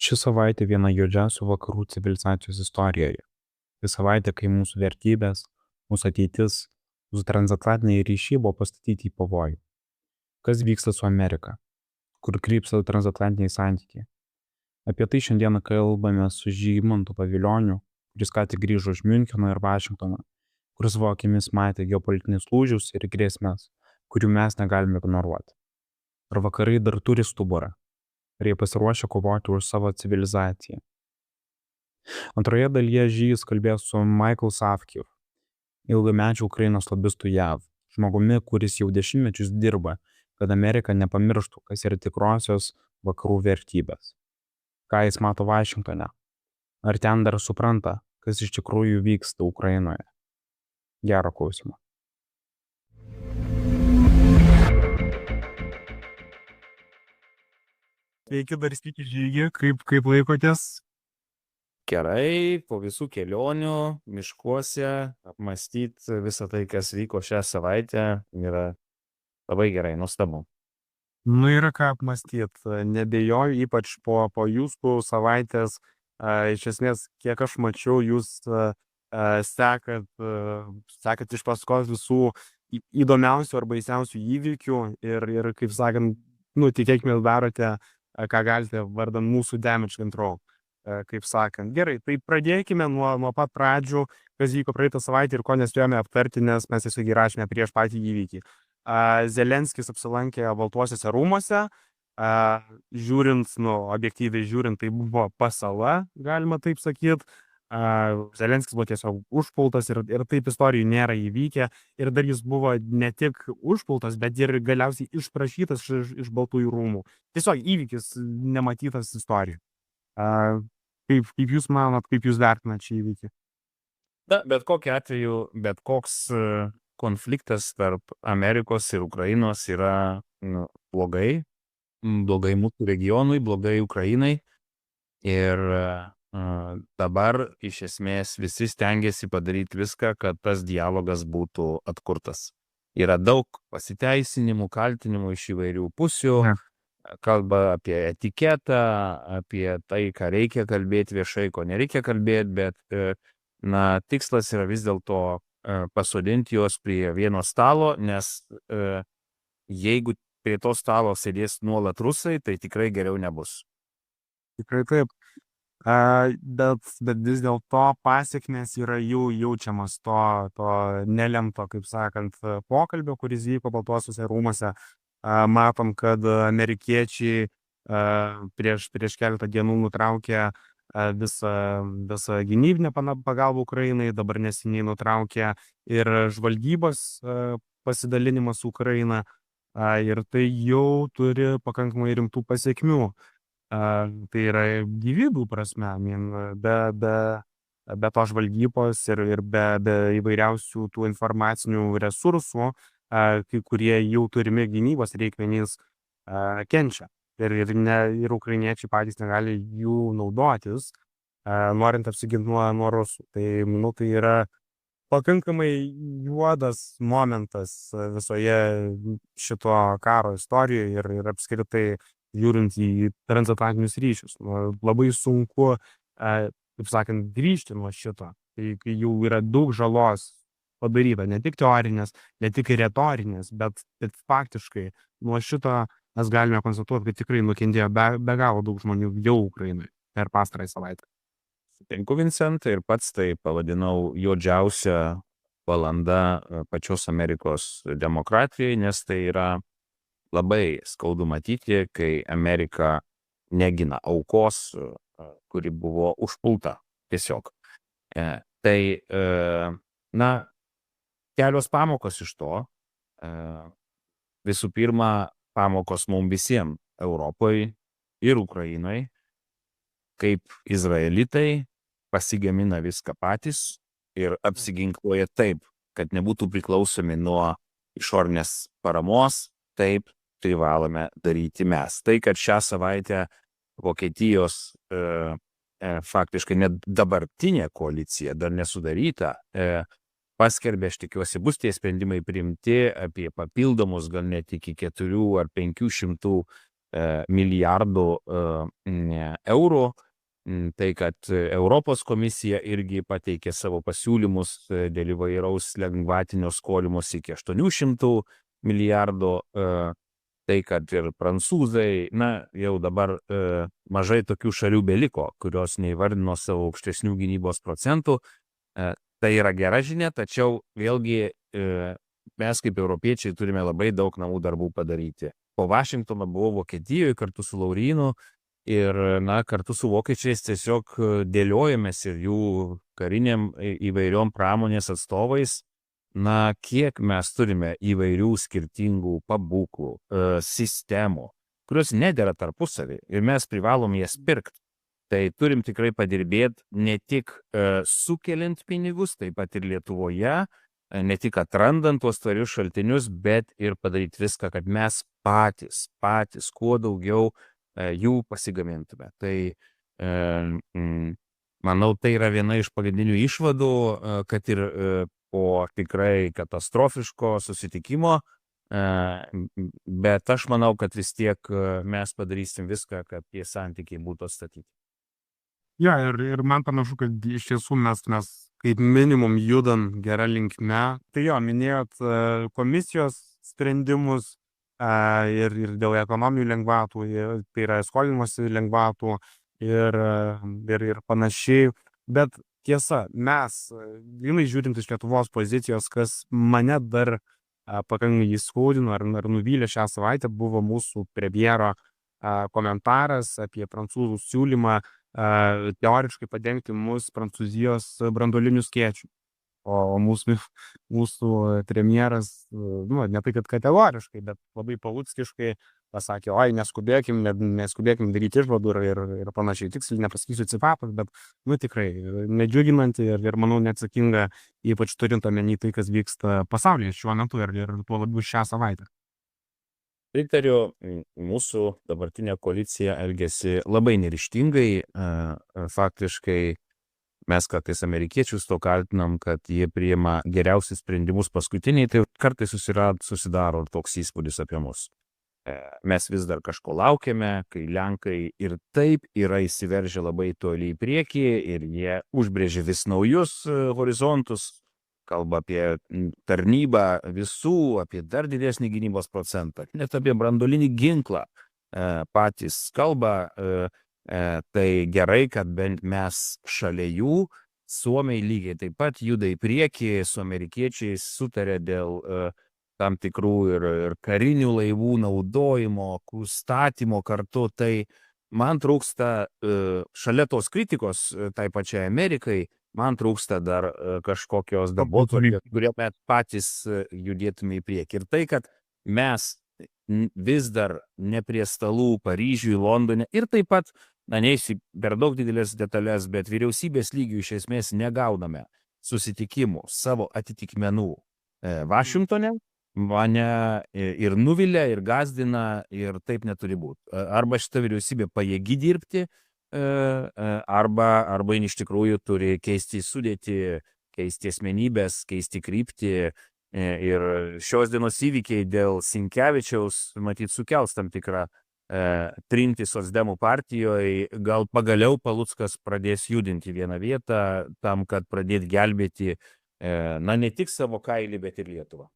Ši savaitė viena juodžiausių vakarų civilizacijos istorijoje. Tai savaitė, kai mūsų vertybės, mūsų ateitis, mūsų transatlantiniai ryšiai buvo pastatyti į pavojų. Kas vyksta su Amerika? Kur krypsta transatlantiniai santykiai? Apie tai šiandieną kalbame su Žygimantu Pavilioniu, kuris ką tik grįžo iš Miuncheno ir Vašingtono, kuris savo akimis matė geopolitinius lūžius ir grėsmes, kurių mes negalime ignoruoti. Ar vakarai dar turi stuburą? Ar jie pasiruošę kovoti už savo civilizaciją? Antroje dalyje Žygis kalbės su Michael Savkiv, ilgamečiu Ukrainos lobistų JAV, žmogumi, kuris jau dešimtmečius dirba, kad Amerika nepamirštų, kas yra tikrosios vakarų vertybės. Ką jis mato Vašingtone? Ar ten dar supranta, kas iš tikrųjų vyksta Ukrainoje? Gero klausimo. Sveiki, dar sveiki Žygi, kaip laikotės? Gerai, po visų kelionių, miškuose, apmąstyti visą tai, kas vyko šią savaitę, yra labai gerai, nuostabu. Nu yra ką apmąstyti, nebejoju, ypač po jūsų savaitės, iš esmės, kiek aš mačiau, jūs sekat iš paskos visų įdomiausių ar baisiausių įvykių ir kaip sakant, tikėkime darote, ką galite vardan mūsų damage control. Kaip sakant. Gerai, tai pradėkime nuo pat pradžių, kas vyko praeitą savaitę ir ko nespėjome aptarti, nes mes tiesiog įrašėme prieš patį įvykį. Zelenskis apsilankė Baltuosiuose rūmuose, žiūrint, objektyviai žiūrint, tai buvo pasala, galima taip sakyti. Zelenskis buvo tiesiog užpultas ir taip istorijų nėra įvykę. Ir dar jis buvo ne tik užpultas, bet ir galiausiai išprašytas iš Baltųjų rūmų. Tiesiog įvykis nematytas istorijų. Kaip jūs manot, kaip jūs vertinat šį įvykį? Na, bet kokiu atveju, bet koks konfliktas tarp Amerikos ir Ukrainos yra blogai. Blogai mūsų regionui, blogai Ukrainai. Ir dabar iš esmės visi stengiasi padaryti viską, kad tas dialogas būtų atkurtas. Yra daug pasiteisinimų, kaltinimų iš įvairių pusių. Kalba apie etiketą, apie tai, ką reikia kalbėti viešai, ko nereikia kalbėti, bet tikslas yra vis dėlto pasodinti juos prie vieno stalo, nes jeigu prie to stalo sėdės nuolat rusai, tai tikrai geriau nebus. Tikrai taip. Bet vis dėlto pasiekmės yra jau jaučiamas to nelemto, kaip sakant, pokalbio, kuris vyko Baltuosiuose rūmuose. Matom, kad amerikiečiai prieš keletą dienų nutraukė visą gynybinę pagalbą Ukrainai, dabar neseniai nutraukė ir žvalgybos pasidalinimas su Ukraina, ir tai jau turi pakankamai rimtų pasiekmių. Tai yra gyvybių prasme, be to žvalgybos ir be įvairiausių tų informacinių resursų, kai kurie jau turimi gynybos reikmenys kenčia. Ir ukrainiečiai patys negali jų naudotis, norint apsiginti nuo rusų. Tai, manau, tai yra pakankamai juodas momentas visoje šito karo istorijoje ir apskritai žiūrint į transatlantinius ryšius. Labai sunku, kaip sakant, grįžti nuo šito. Tai jau yra daug žalos padaryta, ne tik teorinės, ne tik retorinės, bet faktiškai nuo šito mes galime konstatuoti, kad tikrai nukentėjo be galo daug žmonių jau Ukrainoje per pastarąją savaitę. Sutinku, Vincent, ir pats tai pavadinau juodžiausia valanda pačios Amerikos demokratijai, nes tai yra labai skaudu matyti, kai Amerika negina aukos, kuri buvo užpulta tiesiog. Kelios pamokos iš to. Visų pirma, pamokos mums visiems Europoje ir Ukrainai, kaip izraelitai pasigamina viską patys ir apsiginkluoja taip, kad nebūtų priklausomi nuo išorinės paramos, taip privalome daryti mes. Tai, kad šią savaitę Vokietijos faktiškai net dabartinė koalicija dar nesudaryta, paskelbė, aš tikiuosi, bus tie sprendimai priimti apie papildomus gal net iki 400 ar 500 milijardų eurų. Tai, kad Europos komisija irgi pateikė savo pasiūlymus dėl įvairaus lengvatinio skolimosi iki 800 milijardų. Tai, kad ir prancūzai, jau dabar mažai tokių šalių beliko, kurios neįvardino savo aukštesnių gynybos procentų. Tai yra gera žinia, tačiau vėlgi mes kaip europiečiai turime labai daug namų darbų padaryti. Po Vašingtono buvau Vokietijoje kartu su Laurynu ir kartu su vokiečiais tiesiog dėliojamės ir jų kariniam įvairiom pramonės atstovais, kiek mes turime įvairių skirtingų pabūklų, sistemų, kurios nedera tarpusavį ir mes privalom jas pirkti. Tai turim tikrai padirbėti ne tik sukeliant pinigus, taip pat ir Lietuvoje, ne tik atrandant tuos tvarius šaltinius, bet ir padaryti viską, kad mes patys kuo daugiau jų pasigamintume. Tai manau, tai yra viena iš pagrindinių išvadų, kad ir po tikrai katastrofiško susitikimo, bet aš manau, kad vis tiek mes padarysim viską, kad tie santykiai būtų atstatyti. Ja, ir man panašu, kad iš tiesų mes kaip minimum judam gerą linkme. Tai jo, minėjot komisijos sprendimus ir dėl ekonominių lengvatų, tai yra skolinimosi lengvatų ir panašiai. Bet tiesa, mes, grynai žiūrint iš Lietuvos pozicijos, kas mane dar pakankamai įskaudino ar nuvylė šią savaitę, buvo mūsų premjero komentaras apie prancūzų siūlymą teoriškai padengti mus Prancūzijos branduoliniu skėčiu. O mūsų premjeras, ne tai kad kategoriškai, bet labai paluckiškai pasakė, oi, neskubėkim daryti išvadų ir panašiai. Tiksliai nepasakysiu citatą, bet tikrai nedžiuginanti ir manau neatsakinga, ypač turint omeny tai, kas vyksta pasaulyje šiuo metu ir tuo labiau šią savaitę. Pritariu, mūsų dabartinė koalicija elgėsi labai neryžtingai, faktiškai mes kartais amerikiečius to kaltinam, kad jie priima geriausius sprendimus paskutiniai, tai kartais susidaro toks įspūdis apie mus. Mes vis dar kažko laukiame, kai Lenkai ir taip yra įsiveržę labai toli į priekį ir jie užbrėžė vis naujus horizontus, kalba apie tarnybą visų, apie dar didesnį gynybos procentą, net apie branduolinį ginklą patys kalba. Tai gerai, kad bent mes šalia jų, Suomiai lygiai taip pat juda į priekį, su amerikiečiais sutarė dėl tam tikrų ir karinių laivų naudojimo, statymo kartu. Tai man trūksta, šalia tos kritikos tai pačiai Amerikai, man trūksta dar kažkokios darbotvarkės, kurie mes patys judėtume į priekį. Ir tai, kad mes vis dar ne prie stalų Paryžiuje, Londone ir taip pat, neįsiu per daug didelės detalės, bet vyriausybės lygių iš esmės negauname susitikimų savo atitikmenų Vašingtone, mane ir nuvilia, ir gazdina, ir taip neturi būti. Arba šita vyriausybė pajėgi dirbti, arba iš tikrųjų turi keisti sudėtį, keisti asmenybės, keisti kryptį. Ir šios dienos įvykiai dėl Sinkevičiaus, matyt, sukels tam tikrą trinti socdemų partijoje, gal pagaliau Paluckas pradės judinti vieną vietą tam, kad pradėti gelbėti, ne tik savo kailį, bet ir Lietuvą.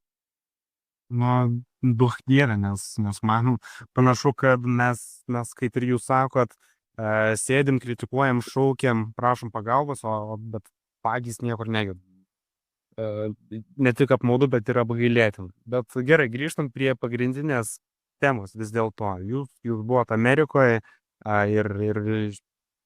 Duok dieve, nes man panašu, kad mes, kaip ir jūs sakot, sėdim, kritikuojam, šaukiam, prašom pagalbos, bet patys niekur nejudam. Ne tik apmaudu, bet ir apgailėtin. Bet gerai, grįžtant prie pagrindinės temos vis dėlto. Jūs buvote Amerikoje ir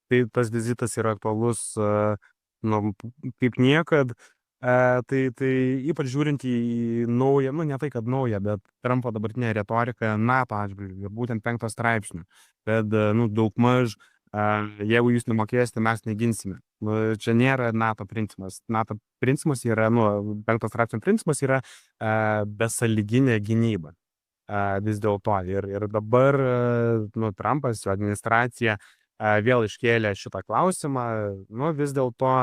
tai tas vizitas yra aktualus kaip niekad. Tai ypač žiūrint į naują, ne tai kad naują, bet Trumpo dabartinę retoriką NATO atžvilgiu ir būtent 5 straipsnių. Kad daugmaž, jeigu jūs nemokėsite, mes neginsime. Čia nėra NATO principas. NATO principas yra, 5 straipsnio principas yra besąlyginė gynyba. Vis dėlto. Ir dabar Trumpas, jo administracija vėl iškėlė šitą klausimą. Vis dėlto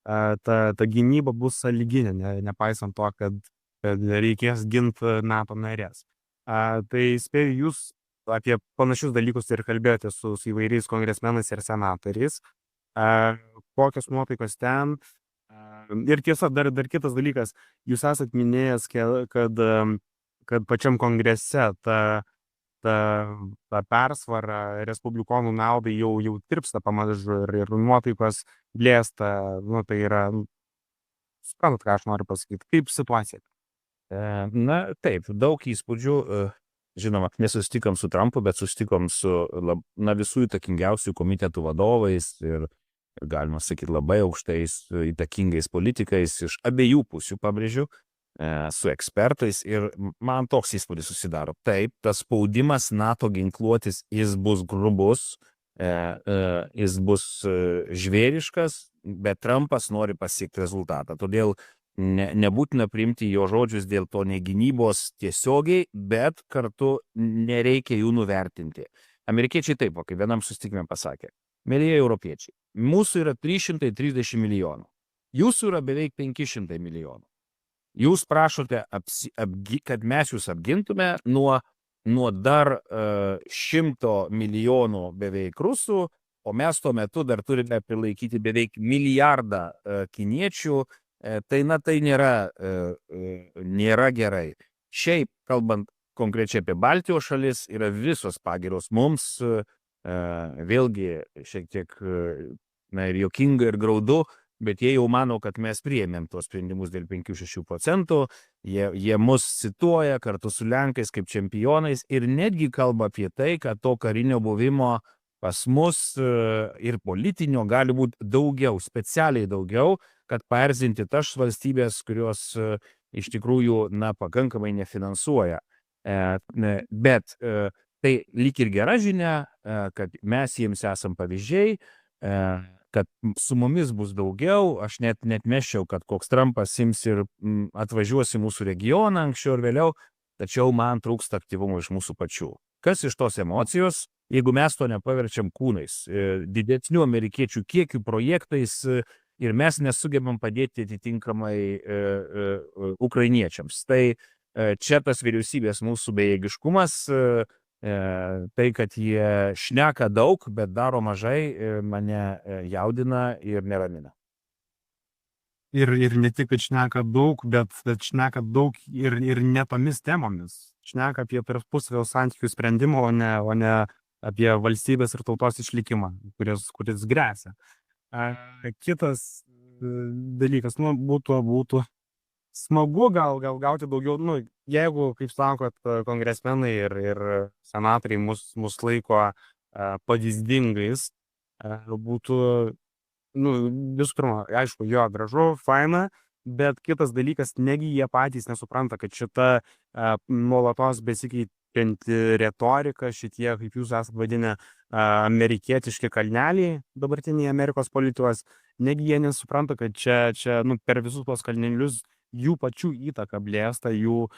ta gynyba bus sąlyginė, nepaisant to, kad reikės ginti NATO narės. Tai spėju, jūs apie panašius dalykus ir kalbėjote su įvairiais kongresmenais ir senatoriais. Kokios nuotaikos ten. Ir tiesa, dar kitas dalykas, jūs esat minėjęs, kad pačiam kongrese ta persvara respublikonų naudai jau tirpsta pamažu ir nuotaikos blėsta, tai yra, suprantat, ką aš noriu pasakyti, kaip situacija? Na, taip, daug įspūdžių. Žinoma, nesusitikom su Trumpu, bet susitikom su visų įtakingiausių komitetų vadovais ir galima sakyti labai aukštais įtakingais politikais iš abiejų pusių, pabrėžiu, su ekspertais ir man toks įspūdis susidaro. Taip, tas spaudimas NATO ginkluotis, jis bus grubus, jis bus žvėriškas, bet Trumpas nori pasiekti rezultatą. Todėl nebūtina priimti jo žodžius dėl to ne gynybos tiesiogiai, bet kartu nereikia jų nuvertinti. Amerikiečiai taip, kaip vienam susitikime pasakė. Mėlyje europiečiai, mūsų yra 330 milijonų, jūsų yra beveik 500 milijonų. Jūs prašote, kad mes jūs apgintume nuo dar 100 milijonų beveik rusų, o mes tuo metu dar turime prilaikyti beveik milijardą kiniečių. Tai nėra gerai. Šiaip, kalbant konkrečiai apie Baltijos šalis, yra visos pagiros mums, vėlgi šiek tiek ir juokinga ir graudu, bet jie jau mano, kad mes priėmėm tuos sprendimus dėl 5-6%, jie mus cituoja kartu su Lenkais kaip čempionais ir netgi kalba apie tai, kad to karinio buvimo pas mus ir politinio gali būti daugiau, specialiai daugiau, kad paerzinti tas valstybės, kurios iš tikrųjų pakankamai nefinansuoja. Bet tai lyg ir gera žinia, kad mes jiems esam pavyzdžiai, kad su mumis bus daugiau. Aš net meščiau, kad koks Trumpas ims ir atvažiuos į mūsų regioną anksčiau ir vėliau, tačiau man trūksta aktyvumo iš mūsų pačių. Kas iš tos emocijos, jeigu mes to nepaverčiam kūnais, didesnių amerikiečių kiekių projektais ir mes nesugebam padėti atitinkamai ukrainiečiams. Tai čia tas vyriausybės mūsų bejėgiškumas, tai, kad jie šneka daug, bet daro mažai, mane jaudina ir neramina. Ir ne tik, kad šneka daug, bet šneka daug ir ne tomis temomis. Šneka apie tarpusavio santykių sprendimą, o ne apie valstybės ir tautos išlikimą, kuris grėsia. Kitas dalykas, būtų smagu gal gauti daugiau, jeigu, kaip sakot, kongresmenai ir senatoriai mus laiko pavyzdingais, būtų, visų pirma, aišku, jo, gražu, faina, bet kitas dalykas, negi jie patys nesupranta, kad šita nuolatos besikeičianti retorika, šitie, kaip jūs esate vadinę, amerikietiški kalneliai dabartiniai Amerikos politikos, negi jie nesupranta, kad čia per visus tuos kalnelius jų pačių įtaka blėsta, jų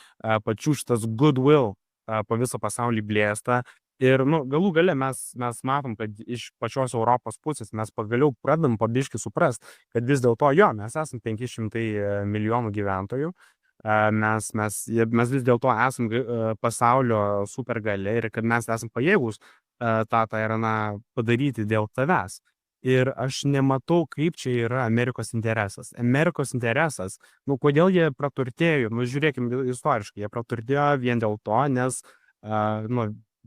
pačių šitas goodwill po visą pasaulį blėsta. Ir galų gale mes matom, kad iš pačios Europos pusės mes pagaliau pradedam pabiški suprast, kad vis dėlto mes esam 500 milijonų gyventojų, mes vis dėlto esam pasaulio supergalia ir kad mes esam pajėgus tą ir padaryti dėl tavęs. Ir aš nematau, kaip čia yra Amerikos interesas. Amerikos interesas, kodėl jie praturtėjo, žiūrėkim istoriškai, jie praturtėjo vien dėl to, nes,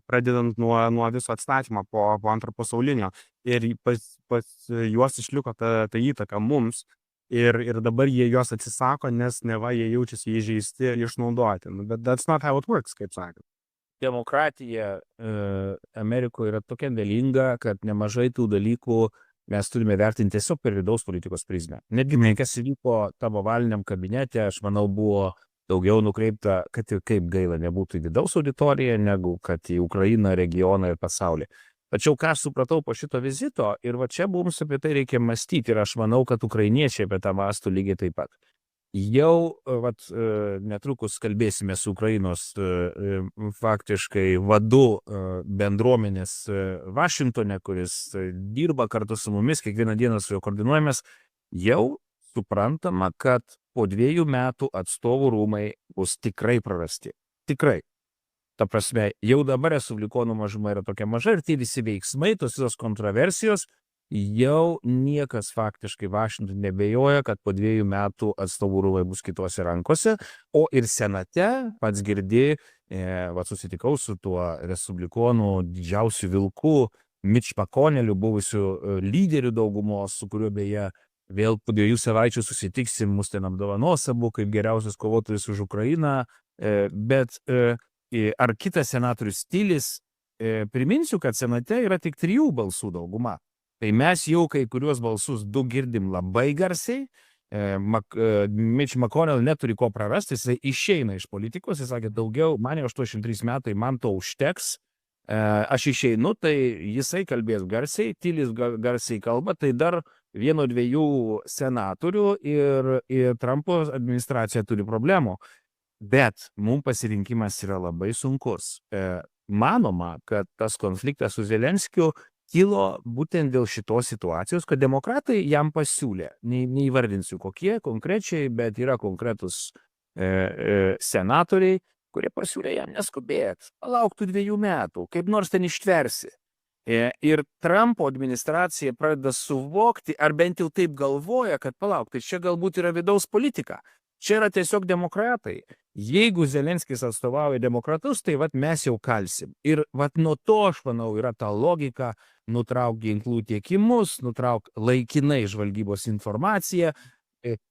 pradedant nuo viso atstatymo po antro pasaulinio, ir pas juos išliko ta įtaka mums, ir dabar jie jos atsisako, nes neva jie jaučiasi įžeisti ir išnaudoti. But that's not how it works, kaip sakant. Demokratija Amerikoje yra tokia galinga, kad nemažai tų dalykų mes turime vertinti tiesiog per vidaus politikos prizmę. Netgi tai, kas įvyko tavo valiniam kabinete, aš manau, buvo daugiau nukreipta, kad ir kaip gaila nebūtų į vidaus auditoriją, negu kad į Ukrainą, regioną ir pasaulį. Tačiau ką aš supratau po šito vizito, ir čia mums apie tai reikia mąstyti, ir aš manau, kad ukrainiečiai apie tą mąstų lygiai taip pat. Jau netrukus kalbėsime su Ukrainos faktiškai vadu bendruomenės Vašingtone, kuris dirba kartu su mumis, kiekvieną dieną su juo koordinuojamės. Jau suprantama, kad po 2 metų atstovų rūmai bus tikrai prarasti. Tikrai. Ta prasme, jau dabar respublikonų mažuma yra tokia maža ir tie visi veiksmai, tos visos kontroversijos, jau niekas faktiškai Vašingtone nebejoja, kad po 2 metų atstovų rūmai bus kitose rankose, o ir senate pats girdi, susitikau su tuo respublikonų didžiausių vilkų, Mitch McConnelliu, buvusiu lyderiu daugumos, su kuriuo beje vėl po 2 savaičių susitiksim, mus ten apdovanos abu kaip geriausias kovotojas už Ukrainą, bet ar kitas senatorius Tylis, priminsiu, kad senate yra tik 3 balsų dauguma. Tai mes jau kai kuriuos balsus 2 girdim labai garsiai, Mitch McConnell neturi ko prarasti, jisai išeina iš politikos, jis sakė daugiau, man jau 83 metai, man to užteks, aš išeinu, tai jisai kalbės garsiai, Tylis garsiai kalba, tai dar 1-2 senatorių ir Trumpo administracija turi problemų. Bet mums pasirinkimas yra labai sunkus. Manoma, kad tas konfliktas su Zelenskiu kilo būtent dėl šitos situacijos, kad demokratai jam pasiūlė, neįvardinsiu kokie konkrečiai, bet yra konkretus senatoriai, kurie pasiūlė jam neskubėt, palauktų 2 metų, kaip nors ten ištversi. Ir Trumpo administracija pradeda suvokti, ar bent jau taip galvoja, kad palauk, tai čia galbūt yra vidaus politika. Čia yra tiesiog demokratai. Jeigu Zelenskis atstovauja demokratus, tai mes jau kalsim. Ir nuo to, aš manau, yra ta logika nutrauk ginklų tiekimus, nutrauk laikinai žvalgybos informaciją,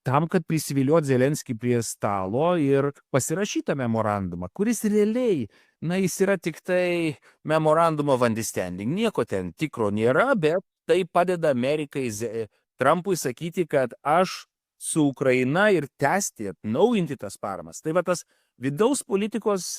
tam, kad prisiviliuot Zelenskį prie stalo ir pasirašytą memorandumą, kuris realiai, jis yra tik tai memorandum of understanding. Nieko ten tikro nėra, bet tai padeda Amerikai, Trumpui sakyti, kad aš su Ukraina ir tęsti, atnaujinti tas paramas. Tai tas vidaus politikos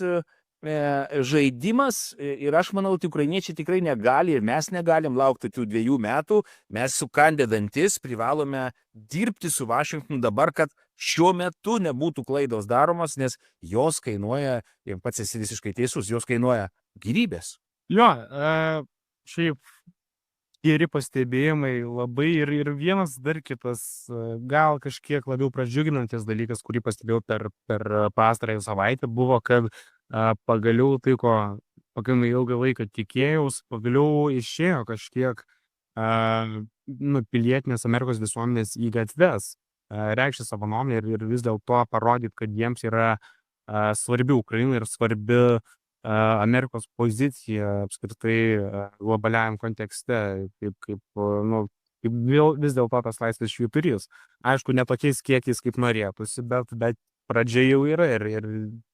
žaidimas ir aš manau, tai ukrainiečiai tikrai negali ir mes negalim laukti tų 2 metų. Mes sukandę dantis privalome dirbti su Vašingtonu dabar, kad šiuo metu nebūtų klaidos daromos, nes jos kainuoja, ir pats esi visiškai teisus, jos kainuoja gyvybės. Jo, šiaip geri pastebėjimai labai ir vienas dar kitas, gal kažkiek labiau pradžiuginantis dalykas, kurį pastebėjau per pastarąją savaitę, buvo, kad pagaliau tai, ko pakankamai ilgą laiką tikėjaus, pagaliau išėjo kažkiek pilietinės Amerikos visuomenės į gatves, reikšti savo nuomonę ir vis dėlto parodyti, kad jiems yra svarbi Ukraina ir svarbi Amerikos pozicija apskritai globaliajam kontekste, kaip vis dėlto tas laisvės švyturys. Aišku, ne tokiais kiekiais, kaip norėtųsi, bet pradžia jau yra ir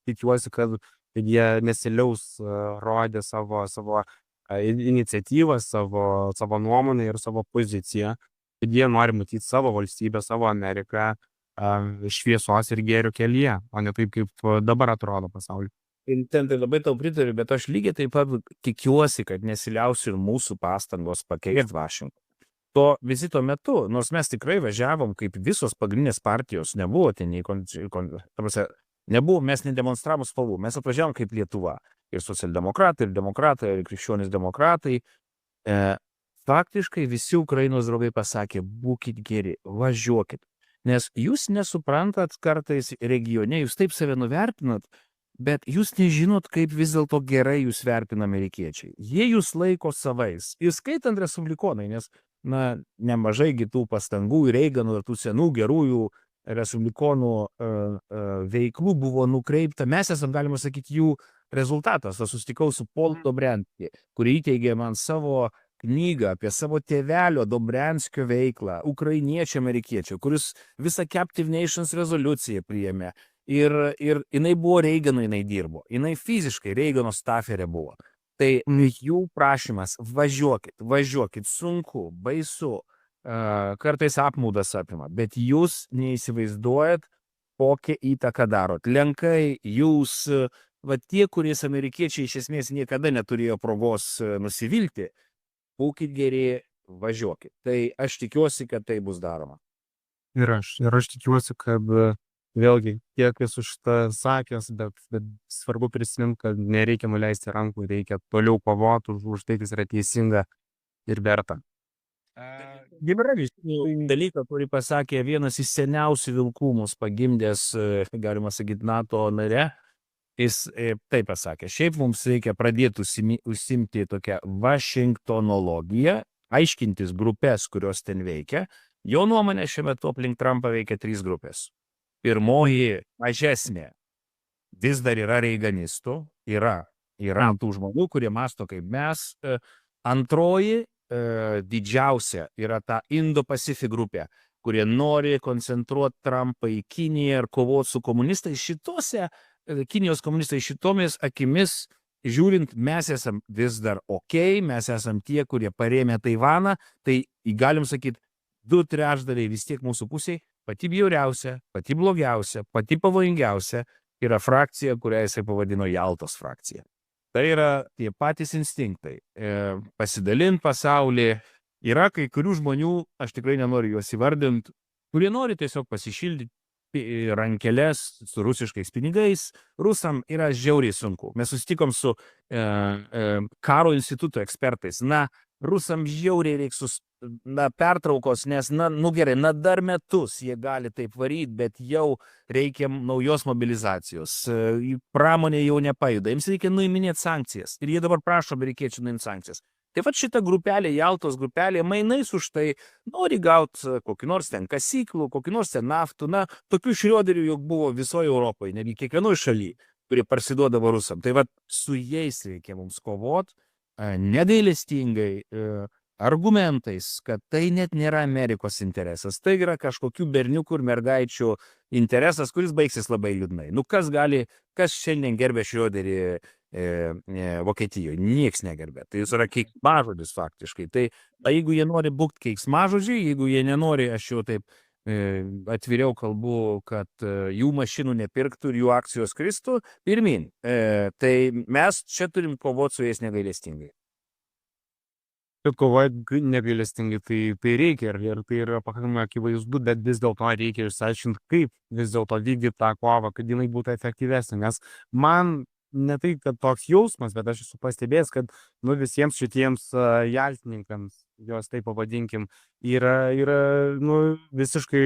tikiuosi, kad jie nesiliaus rodė savo iniciatyvą, savo nuomonę ir savo poziciją, kad jie nori matyti savo valstybę, savo Ameriką šviesos ir gėrio kelyje, o ne taip, kaip dabar atrodo pasaulyje. Ten tai labai tau pritariu, bet aš lygiai taip pat tikiuosi, kad nesiliausiu ir mūsų pastangos pakeisti Vašingtoną. To vizito metu, nors mes tikrai važiavom, kaip visos pagrindinės partijos, nebuvo ten mes nedemonstravom spalvų, mes atvažiavom kaip Lietuva. Ir socialdemokratai, ir demokratai, ir krikščionys demokratai. Faktiškai visi Ukrainos draugai pasakė, būkit geri, važiuokit. Nes jūs nesuprantat kartais regione, jūs taip save nuvertinat, bet jūs nežinot, kaip vis dėlto gerai jūs vertina amerikiečiai. Jie jūs laiko savais, įskaitant respublikonai, nes nemažai tų pastangų ir Reigano ir tų senų gerųjų respublikonų veiklų buvo nukreipta. Mes esam, galima sakyti, jų rezultatas. Aš susitikau su Paul Dobrenski, kurį įteigė man savo knygą apie savo tėvelio Dobrenskio veiklą, ukrainiečių amerikiečio, kuris visą Captive Nations rezoliuciją priėmė. Ir jinai buvo Reigano, jinai dirbo. Jinai fiziškai Reigano staferė buvo. Tai jų prašymas, važiuokit, sunku, baisu, kartais apmaudas apima, bet jūs neįsivaizduojat, kokią įtaką darot. Lenkai, jūs, tie, kuris amerikiečiai iš esmės niekada neturėjo progos nusivilti, būkit geri, važiuokit. Tai aš tikiuosi, kad tai bus daroma. Ir aš tikiuosi, kad vėlgi, tiek esu šitą sakęs, bet svarbu prisiminti, kad nereikia nuleisti rankų, reikia toliau kovoti už tai, kas yra teisinga ir verta. Dalyką, kurį pasakė vienas iš seniausių vilkų mus pagimdęs, galima sakyti, NATO nare, Jis taip pasakė, šiaip mums reikia pradėti užsimti tokią vašingtonologiją, aiškintis grupės, kurios ten veikia. Jo nuomonė šiuo metu aplink Trumpą veikia 3 grupės. Pirmoji, mažesnė, vis dar yra reiganistų, yra tų žmonių, kurie mąsto kaip mes. Antroji, didžiausia, yra ta Indo-Pacific grupė, kurie nori koncentruoti Trumpą į Kiniją ir kovoti su komunistais. Kinijos komunistai šitomis akimis žiūrint, mes esam vis dar mes esam tie, kurie parėmė Taivaną, tai galim sakyti, 2/3 vis tiek mūsų pusėje, pati bjauriausia, pati blogiausia, pati pavojingiausia yra frakcija, kurią jisai pavadino Jaltos frakcija. Tai yra tie patys instinktai. Pasidalint pasaulį. Yra kai kurių žmonių, aš tikrai nenoriu juos įvardinti, kurie nori tiesiog pasišildyti rankeles su rusiškais pinigais. Rusam yra žiauriai sunku. Mes susitikom su karo instituto ekspertais. Rusam žiauriai reiks pertraukos, nes, gerai, dar metus jie gali taip varyti, bet jau reikia naujos mobilizacijos. Pramonė jau nepajuda. Jiems reikia nuiminėti sankcijas. Ir jie dabar prašo amerikiečių nuimti sankcijas. Taip pat šita grupelė, Jaltos grupelė, mainais už tai nori gauti kokį nors ten kasyklų, kokį nors ten naftų. Tokių šrioderių jau buvo visoje Europoje, netgi kiekvienoje šalyje, kurie parsiduodavo rusam. Tai su jais reikia mums kovoti negailestingai, argumentais, kad tai net nėra Amerikos interesas. Tai yra kažkokių berniukų ir mergaičių interesas, kuris baigsis labai liūdnai. Kas šiandien gerbė šrioderį Vokietijoje? Nieks negerbė. Tai jis yra keiksmažodis faktiškai. Tai jeigu jie nori būti keiksmažodžiai, jeigu jie nenori, aš jau taip atviriau kalbu, kad jų mašinų nepirktų ir jų akcijos kristų, pirmin. Tai mes čia turim kovoti su jais negailestingai. Kad kovoti negailestingai, tai reikia ir tai yra pakankamai akivaizdu, bet vis dėlto reikia išsiaiškinti, kaip vis dėlto vykdyti tą kovą, kad jinai būtų efektyvesnė. Nes man ne tai, kad toks jausmas, bet aš esu pastebėjęs, kad visiems šitiems jaltininkams, juos taip pavadinkim, yra visiškai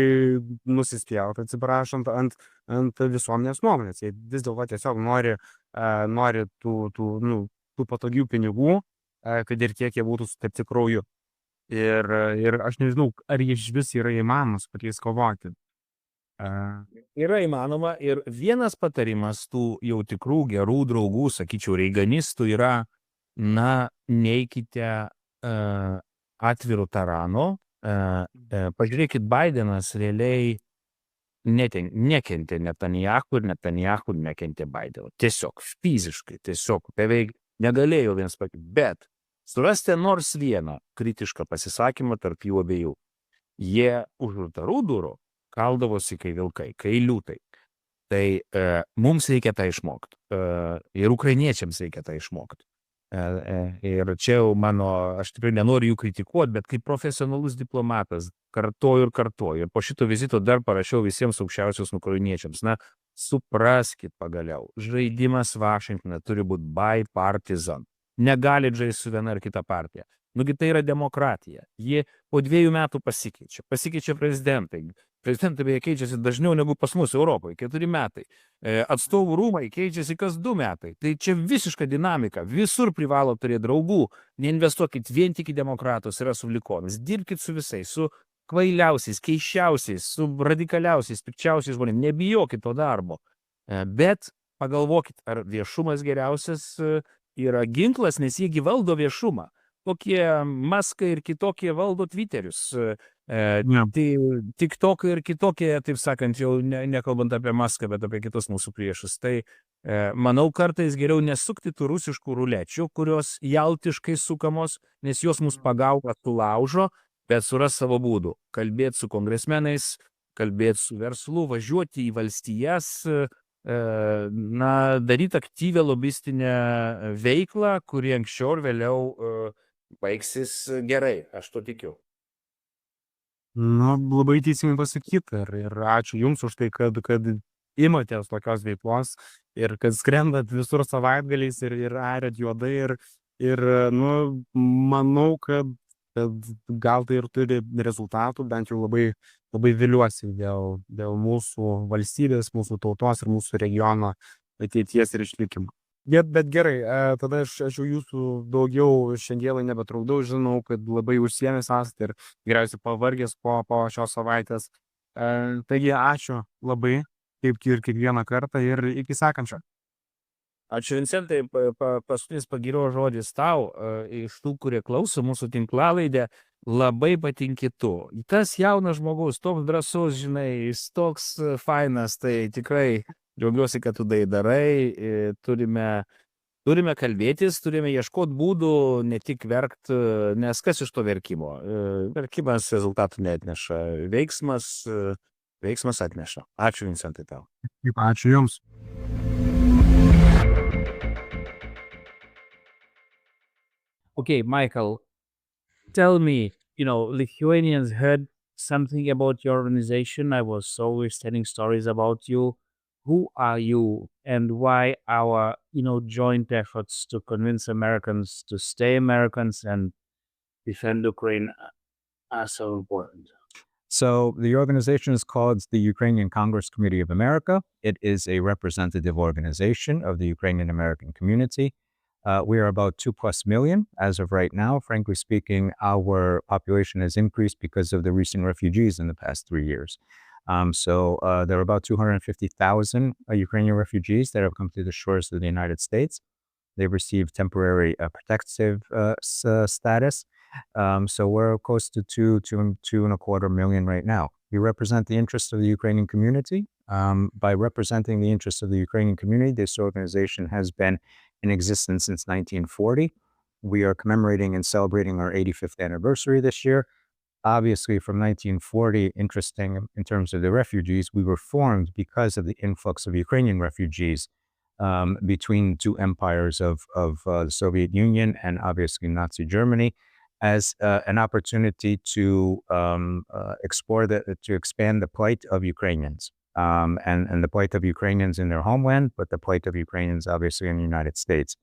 nusispjauti, atsiprašant, ant visuomenės nuomonės. Jie vis dėlto tiesiog nori tų patogių pinigų, kad ir kiek jie būtų sutepti krauju. Ir aš nežinau, ar iš vis yra įmanoma su jais kovoti. Yra įmanoma ir vienas patarimas tų jau tikrų gerų draugų, sakyčiau, reiganistų yra, neikite atviru taranu. Pažiūrėkit, Bidenas realiai nekentė Netanyahu ir Netanyahu nekentė Bideno. Tiesiog, fiziškai, beveik negalėjo vienas pakeisti. Bet surasti nors vieną kritišką pasisakymą tarp jų abiejų. Jie už uždarų durų kaldavosi kai vilkai, kai liūtai. Tai mums reikia tą išmokti. Ir ukrainiečiams reikia tą išmokti. Ir čia jau aš tikrai nenoriu jų kritikuoti, bet kaip profesionalus diplomatas kartoju. Ir po šito vizito dar parašiau visiems aukščiausios ukrainiečiams. Supraskit pagaliau, žaidimas Vašingtone turi būti bipartisan. Negali žaisti su viena ar kita partija. Tai yra demokratija. Jie po 2 metų pasikeičia prezidentai. Prezidentai beje keičiasi dažniau negu pas mus Europoje, 4 metai. Atstovų rūmai keičiasi kas 2 metai. Tai čia visiška dinamika. Visur privalo turėti draugų. Neinvestuokit vien tik į demokratus ir respublikonus. Dirbkit su visais, su kvailiausiais, keiščiausiais, su radikaliausiais, pikčiausiais žmonėmis. Nebijokit to darbo. Bet pagalvokit, ar viešumas geriausias yra ginklas, nes jiegi valdo viešumą. Kokie Maskai ir kitokie valdo Twitterius. TikTok ir kitokie, taip sakant, jau nekalbant apie Maską, bet apie kitus mūsų priešus. Tai manau, kartais geriau nesukti tų rusiškų rulečių, kurios jaltiškai sukamos, nes jos mus pagauta sulaužo, bet suras savo būdų. Kalbėti su kongresmenais, kalbėti su verslu, važiuoti į valstijas, daryti aktyvią lobistinę veiklą, kuri anksčiau ir vėliau baigsis gerai, aš to tikiu. Labai teisingai pasakyti ir ačiū Jums už tai, kad imatės tokios veiklos ir kad skrendat visur savaitgaliais ir ariat juodai ir manau, kad gal tai ir turi rezultatų, bent jau labai viliuosi dėl mūsų valstybės, mūsų tautos ir mūsų regiono ateities ir išlikimo. Bet gerai, tada aš jau jūsų daugiau šiandieną nebetraukdau, žinau, kad labai užsiėmęs esate ir geriausiai pavargęs po šios savaitės. Taigi ačiū labai, kaip ir kiekvieną kartą ir iki sekančio. Ačiū, Vincentai, paskutinis pagyros žodis tau, iš tų, kurie klauso mūsų tinklalaidę, labai patinki tu. Tas jaunas žmogus, toks drąsus, žinai, jis toks fainas, tai tikrai džiaugiuosi, kad tu tai darai, turime kalbėtis, turime ieškoti būdų, ne tik verkti, nes kas iš to verkimo? Verkimas rezultatų neatneša, veiksmas atneša. Ačiū, Vincentai, tau. Ačiū Jums. Okay, Michael, tell me, Lithuanians heard something about your organization. I was always telling stories about you. Who are you and why our, joint efforts to convince Americans to stay Americans and defend Ukraine are so important? So the organization is called the Ukrainian Congress Committee of America. It is a representative organization of the Ukrainian American community. We are about 2+ million as of right now. Frankly speaking, our population has increased because of the recent refugees in the past 3 years. So there are about 250,000 Ukrainian refugees that have come to the shores of the United States. They've received temporary protective status. So we're close to 2.25 million right now. We represent the interests of the Ukrainian community. By representing the interests of the Ukrainian community, this organization has been in existence since 1940. We are commemorating and celebrating our 85th anniversary this year. Obviously, from 1940, interesting in terms of the refugees, we were formed because of the influx of Ukrainian refugees between two empires of the Soviet Union and obviously Nazi Germany, as an opportunity to expand the plight of Ukrainians and the plight of Ukrainians in their homeland, but the plight of Ukrainians obviously in the United States.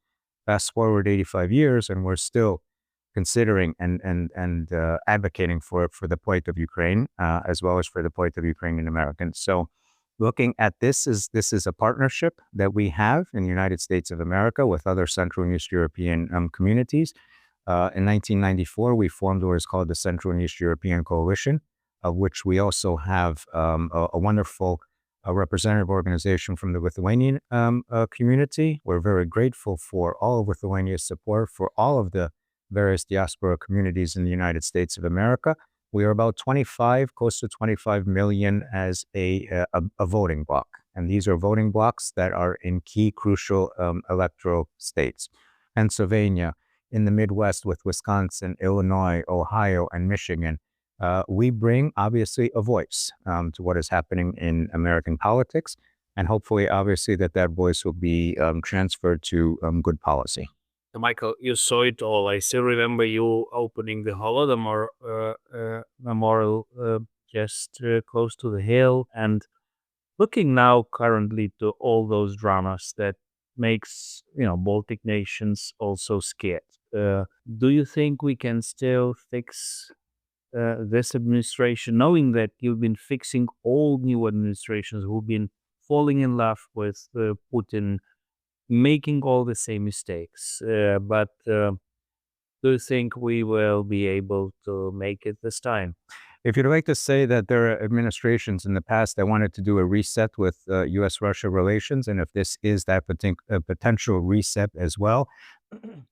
Fast forward 85 years, and we're still considering and advocating for the plight of Ukraine, as well as for the plight of Ukrainian Americans. So looking at this is a partnership that we have in the United States of America with other Central and East European communities. In 1994, we formed what is called the Central and East European Coalition, of which we also have a wonderful representative organization from the Lithuanian community. We're very grateful for all of Lithuania's support for all of the various diaspora communities in the United States of America. We are about 25, close to 25 million as a voting bloc. And these are voting blocks that are in key crucial electoral states. Pennsylvania, in the Midwest with Wisconsin, Illinois, Ohio, and Michigan. We bring, obviously, a voice to what is happening in American politics. And hopefully, obviously, that voice will be transferred to good policy. Michael, you saw it all. I still remember you opening the Holodomor Memorial just close to the hill, and looking now currently to all those dramas that makes Baltic nations also scared. Do you think we can still fix this administration, knowing that you've been fixing all new administrations who've been falling in love with Putin, making all the same mistakes? But do you think we will be able to make it this time? If you'd like to say that there are administrations in the past that wanted to do a reset with U.S.-Russia relations, and if this is that potential reset as well,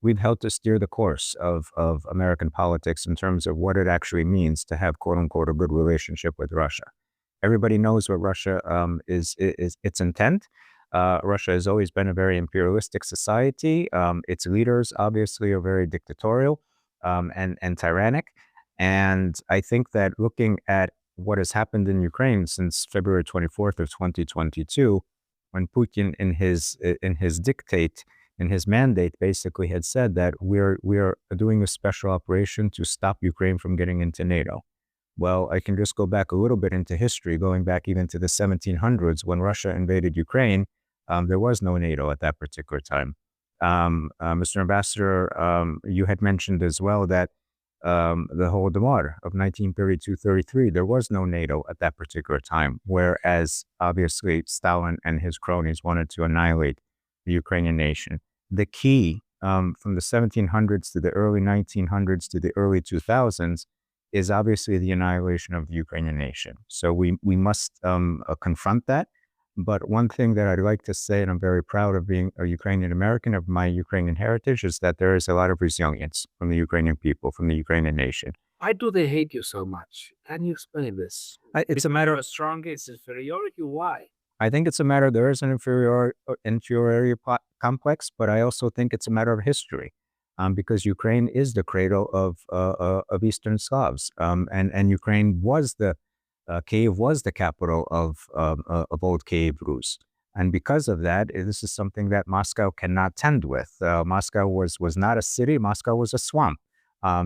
we've helped to steer the course of American politics in terms of what it actually means to have, quote unquote, a good relationship with Russia. Everybody knows what Russia is its intent. Russia has always been a very imperialistic society. Its leaders, obviously, are very dictatorial and tyrannic. And I think that looking at what has happened in Ukraine since February 24th of 2022, when Putin in his dictate, in his mandate, basically had said that we are doing a special operation to stop Ukraine from getting into NATO. Well, I can just go back a little bit into history, going back even to the 1700s when Russia invaded Ukraine. There was no NATO at that particular time. Mr. Ambassador, you had mentioned as well that the Holodomor of 1932-33. There was no NATO at that particular time, whereas obviously Stalin and his cronies wanted to annihilate the Ukrainian nation. The key from the 1700s to the early 1900s to the early 2000s is obviously the annihilation of the Ukrainian nation. So we must confront that. But one thing that I'd like to say, and I'm very proud of being a Ukrainian American, of my Ukrainian heritage, is that there is a lot of resilience from the Ukrainian people, from the Ukrainian nation. Why do they hate you so much? Can you explain this? It's a matter of strong, it's inferiority. Why? I think it's a matter, there is an inferiority complex, but I also think it's a matter of history, because Ukraine is the cradle of Eastern Slavs, and Ukraine was Kyiv was the capital of old Kyiv Rus. And because of that, this is something that Moscow cannot tend with. Moscow was not a city, Moscow was a swamp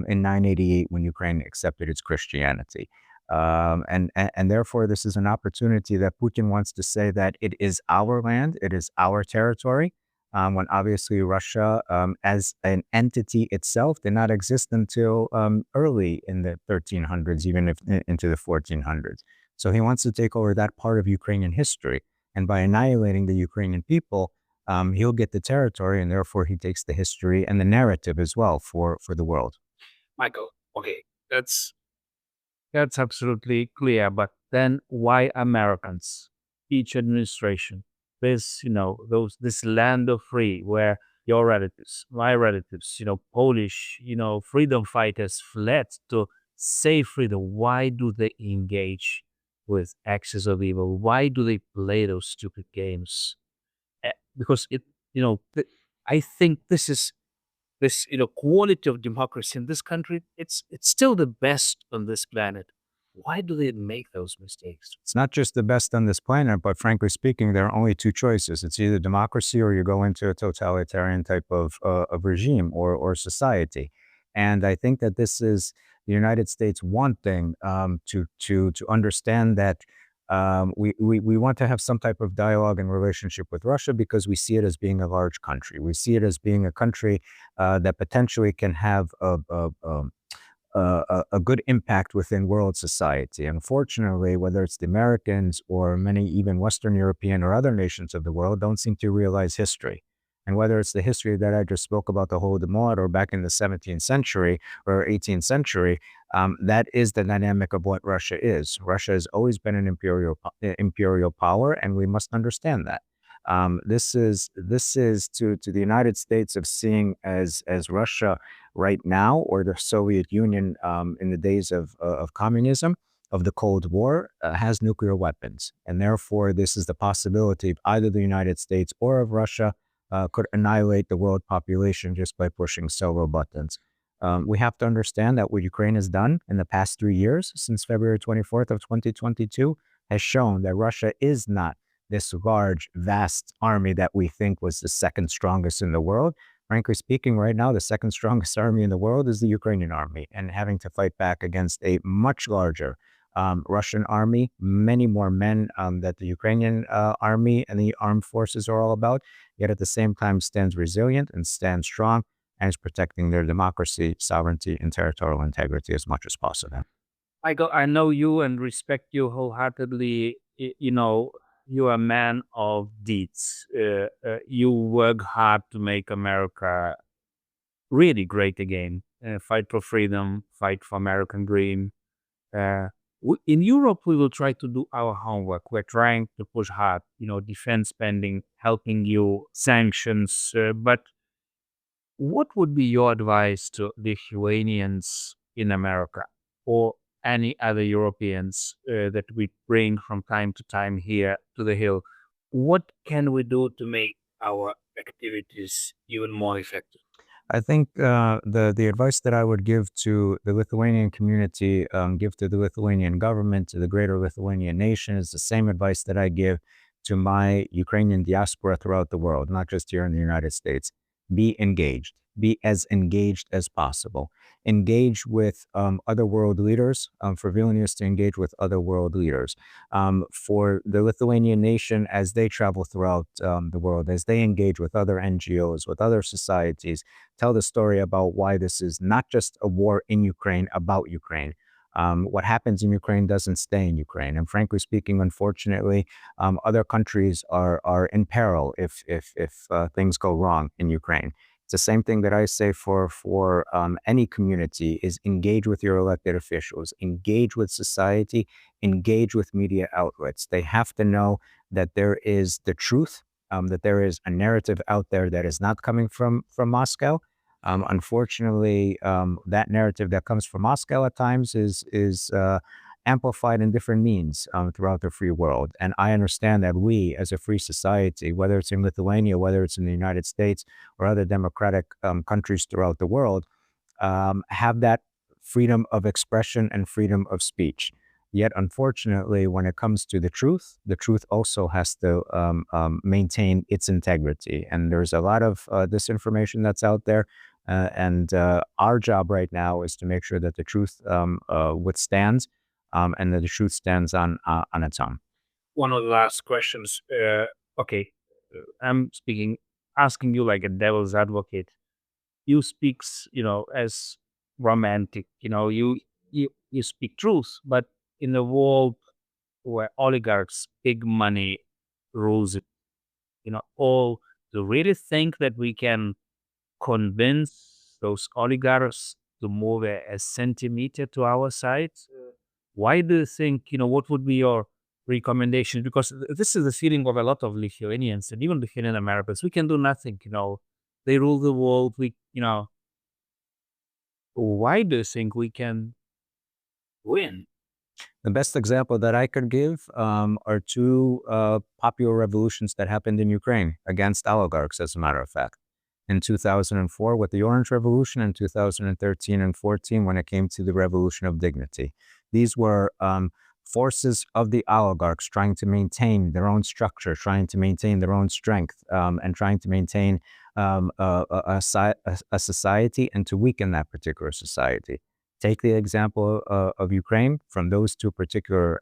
in 988 when Ukraine accepted its Christianity. And therefore, this is an opportunity that Putin wants to say that it is our land, it is our territory, when obviously Russia, as an entity itself, did not exist until early in the 1300s, even if into the 1400s. So he wants to take over that part of Ukrainian history. And by annihilating the Ukrainian people, he'll get the territory, and therefore he takes the history and the narrative as well for the world. Michael, okay, that's absolutely clear. But then why Americans? Each administration, this land of free, where your relatives, my relatives, Polish, freedom fighters fled to save freedom. Why do they engage with axis of evil? Why do they play those stupid games? Because I think this quality of democracy in this country, it's still the best on this planet. Why do they make those mistakes? It's not just the best on this planet, but frankly speaking, there are only two choices. It's either democracy or you go into a totalitarian type of regime or society. And I think that this is the United States wanting to understand that we want to have some type of dialogue and relationship with Russia because we see it as being a large country. We see it as being a country that potentially can have a good impact within world society. Unfortunately, whether it's the Americans or many even Western European or other nations of the world don't seem to realize history. And whether it's the history that I just spoke about, the Holodomor, or back in the 17th century or 18th century, that is the dynamic of what Russia is. Russia has always been an imperial power, and we must understand that. This is to the United States of seeing as Russia right now, or the Soviet Union in the days of communism, of the Cold War, has nuclear weapons. And therefore, this is the possibility of either the United States or of Russia could annihilate the world population just by pushing several buttons. We have to understand that what Ukraine has done in the past 3 years, since February 24th of 2022, has shown that Russia is not this large, vast army that we think was the second strongest in the world. Frankly speaking, right now, the second strongest army in the world is the Ukrainian army, and having to fight back against a much larger Russian army, many more men that the Ukrainian army and the armed forces are all about, yet at the same time stands resilient and stands strong and is protecting their democracy, sovereignty, and territorial integrity as much as possible. Michael, I know you and respect you wholeheartedly. You are a man of deeds. You work hard to make America really great again. Fight for freedom, fight for American dream. In Europe, we will try to do our homework. We're trying to push hard, defense spending, helping you, sanctions. But what would be your advice to Lithuanians in America or any other Europeans that we bring from time to time here to the Hill? What can we do to make our activities even more effective? I think the advice that I would give to the Lithuanian community, give to the Lithuanian government, to the greater Lithuanian nation, is the same advice that I give to my Ukrainian diaspora throughout the world, not just here in the United States. Be engaged. be as engaged as possible. Engage with other world leaders, for Vilnius to engage with other world leaders, for the Lithuanian nation as they travel throughout the world, as they engage with other NGOs, with other societies, tell the story about why this is not just a war in Ukraine about Ukraine. What happens in Ukraine doesn't stay in Ukraine. And frankly speaking, unfortunately, other countries are in peril if things go wrong in Ukraine. It's the same thing that I say for any community is engage with your elected officials, engage with society, engage with media outlets. They have to know that there is the truth, that there is a narrative out there that is not coming from Moscow. Unfortunately, that narrative that comes from Moscow at times is amplified in different means throughout the free world. And I understand that we, as a free society, whether it's in Lithuania, whether it's in the United States or other democratic countries throughout the world, have that freedom of expression and freedom of speech. Yet, unfortunately, when it comes to the truth also has to maintain its integrity. And there's a lot of disinformation that's out there. And our job right now is to make sure that the truth withstands and that the truth stands on its own. One of the last questions. Okay, I'm asking you like a devil's advocate. You speak, as romantic. You speak truth, but in a world where oligarchs, big money rules it, all to really think that we can convince those oligarchs to move a centimeter to our side? Why do you think, what would be your recommendation? Because this is the feeling of a lot of Lithuanians and even Lithuanian Americans. We can do nothing, they rule the world. Why do you think we can win? The best example that I could give are two popular revolutions that happened in Ukraine against oligarchs, as a matter of fact. In 2004 with the Orange Revolution, and 2013 and 14 when it came to the Revolution of Dignity. These were forces of the oligarchs trying to maintain their own structure, trying to maintain their own strength, and trying to maintain a society and to weaken that particular society. Take the example of Ukraine from those two particular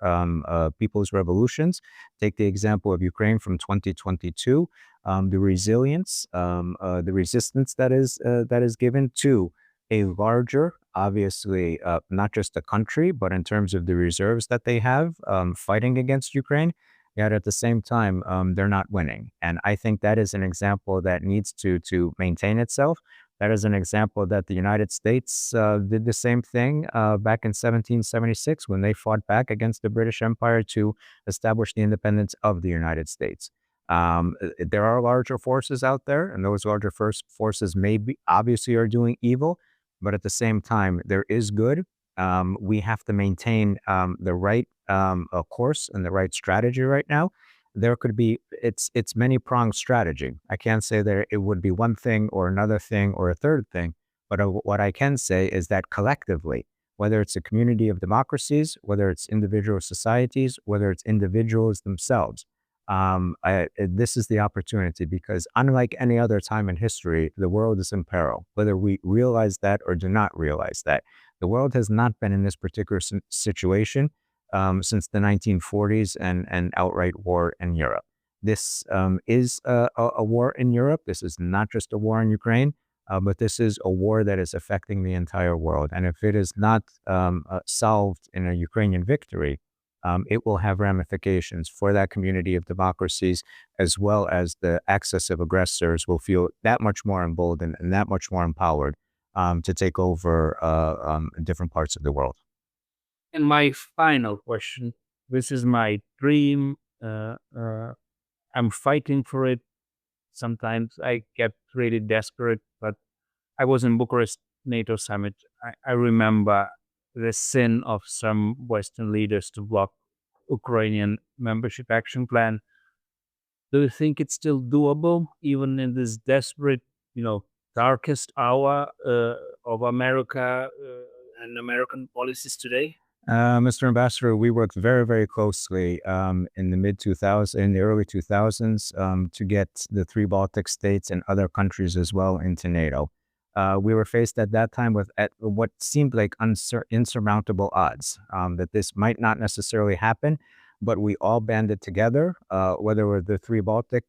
people's revolutions. Take the example of Ukraine from 2022, the resilience, the resistance that is given to a larger, obviously not just a country, but in terms of the reserves that they have fighting against Ukraine. Yet at the same time, they're not winning. And I think that is an example that needs to maintain itself. That is an example that the United States did the same thing back in 1776 when they fought back against the British Empire to establish the independence of the United States. There are larger forces out there, and those larger forces obviously are doing evil, but at the same time, there is good. We have to maintain the right course and the right strategy right now. There could be, it's many-pronged strategy. I can't say that it would be one thing or another thing or a third thing, but what I can say is that collectively, whether it's a community of democracies, whether it's individual societies, whether it's individuals themselves, this is the opportunity, because unlike any other time in history, the world is in peril, whether we realize that or do not realize that. The world has not been in this particular situation since the 1940s and outright war in Europe. This is a war in Europe. This is not just a war in Ukraine, but this is a war that is affecting the entire world. And if it is not solved in a Ukrainian victory, it will have ramifications for that community of democracies, as well as the excessive aggressors will feel that much more emboldened and that much more empowered to take over different parts of the world. And my final question, this is my dream. I'm fighting for it. Sometimes I get really desperate, but I was in Bucharest NATO summit. I remember the sin of some Western leaders to block Ukrainian membership action plan. Do you think it's still doable, even in this desperate, darkest hour of America and American policies today? Mr. Ambassador, we worked very, very closely in the early 2000s to get the 3 Baltic states and other countries as well into NATO. we were faced at that time with what seemed like insurmountable odds, that this might not necessarily happen, but we all banded together, whether we're the three Baltic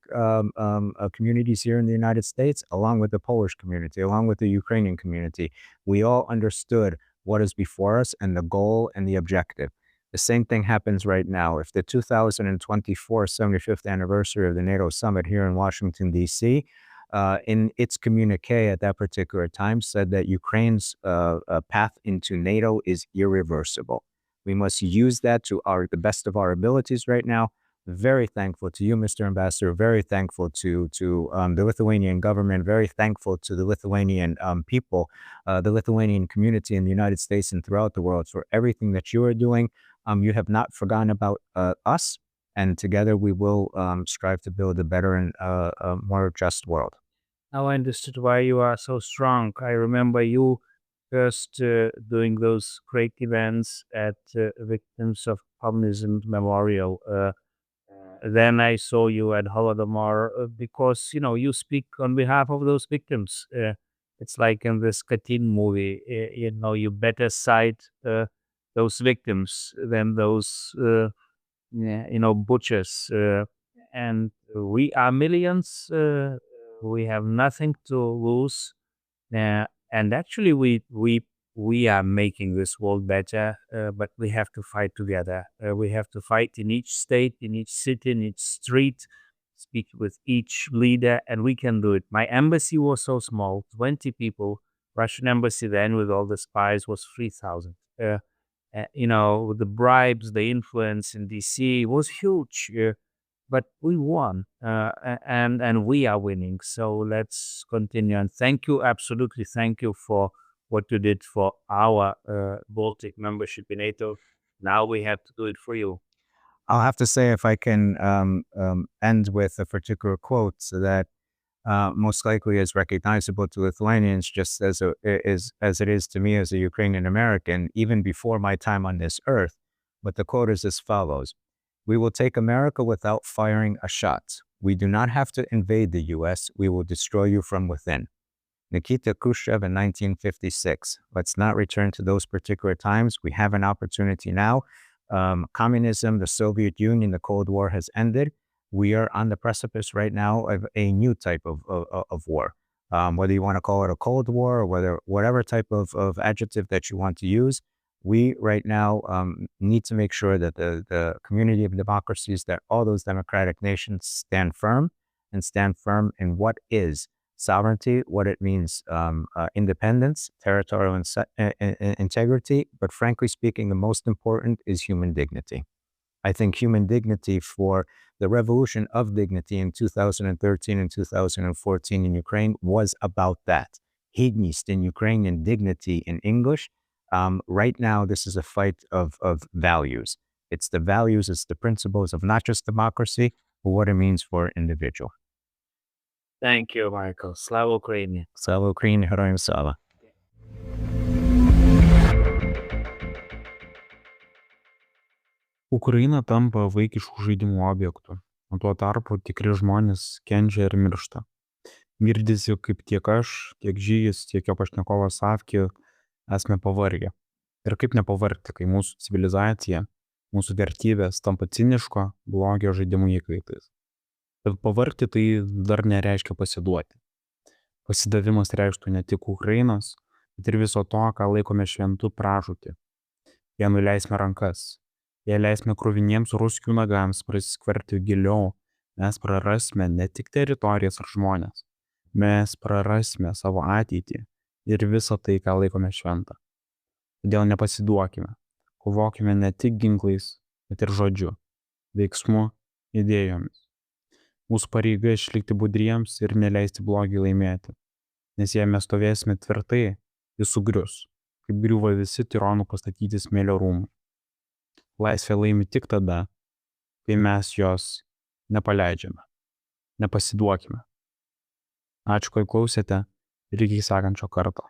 communities here in the United States, along with the Polish community, along with the Ukrainian community. We all understood what is before us and the goal and the objective. The same thing happens right now. If the 2024 75th anniversary of the NATO summit here in Washington, D.C., in its communique at that particular time said that Ukraine's path into NATO is irreversible. We must use that to the best of our abilities right now. Very thankful to you, Mr. Ambassador. Very thankful to the Lithuanian government. Very thankful to the Lithuanian people, the Lithuanian community in the United States and throughout the world for everything that you are doing. You have not forgotten about us, and together we will strive to build a better and more just world. Now I understood why you are so strong. I remember you first doing those great events at Victims of Communism Memorial. Then I saw you at Holodomor because, you speak on behalf of those victims. It's like in this Katyn movie, you better cite those victims than those, butchers. And we are millions. We have nothing to lose. And actually, we are making this world better, but we have to fight together. We have to fight in each state, in each city, in each street, speak with each leader, and we can do it. My embassy was so small, 20 people. Russian embassy then with all the spies was 3,000. The bribes, the influence in DC was huge. But we won, and we are winning. So let's continue. And thank you, absolutely thank you for what you did for our Baltic membership in NATO. Now we have to do it for you. I'll have to say, if I can end with a particular quote that most likely is recognizable to Lithuanians, just as it is to me as a Ukrainian American, even before my time on this earth. But the quote is as follows. We will take America without firing a shot. We do not have to invade the U.S. We will destroy you from within. Nikita Khrushchev in 1956. Let's not return to those particular times. We have an opportunity now. Communism, the Soviet Union, the Cold War has ended. We are on the precipice right now of a new type of war. Whether you want to call it a Cold War or whatever type of adjective that you want to use, we right now need to make sure that the community of democracies, that all those democratic nations stand firm in what is sovereignty, what it means independence, territorial integrity, but frankly speaking, the most important is human dignity. I think human dignity for the revolution of dignity in 2013 and 2014 in Ukraine was about that. Hidnost in Ukrainian, dignity in English. Right now, this is a fight of values. It's the values, it's the principles of not just democracy, but what it means for an individual. Thank you, Michael. Slava Ukraini. Slava Ukraini, Heroyam Slava. Ukraina tampa vaikiškų žaidimų objektu, o tuo tarpu tikri žmonės kenčia ir miršta. Girdisi, kaip tiek aš, tiek Žygis, tiek jo pašnekovas Savki esame pavargę. Ir kaip nepavargti, kai mūsų civilizacija, mūsų vertybės tampa ciniško, blogio žaidimų įkaitais. Bet pavargti tai dar nereiškia pasiduoti. Pasidavimas reikštų ne tik Ukrainos, bet ir viso to, ką laikome šventu pražūtį. Jei nuleisime rankas, jei leisime kruviniems ruskių nagams prasiskverbti giliau, mes prarasime ne tik teritorijas ar žmonės, mes prarasime savo ateitį ir visą tai, ką laikome šventą. Todėl nepasiduokime, kovokime ne tik ginklais, bet ir žodžiu, veiksmu, idėjomis. Mūsų pareiga išlikti budriems ir neleisti blogiui laimėti, nes jei mes stovėsime tvirtai, jis sugrius, kaip griūva visi tironų pastatyti smėlio rūmai. Laisvė laimi tik tada, kai mes jos nepaleidžiame, nepasiduokime. Ačiū, kad klausėte ir iki sekančio karto.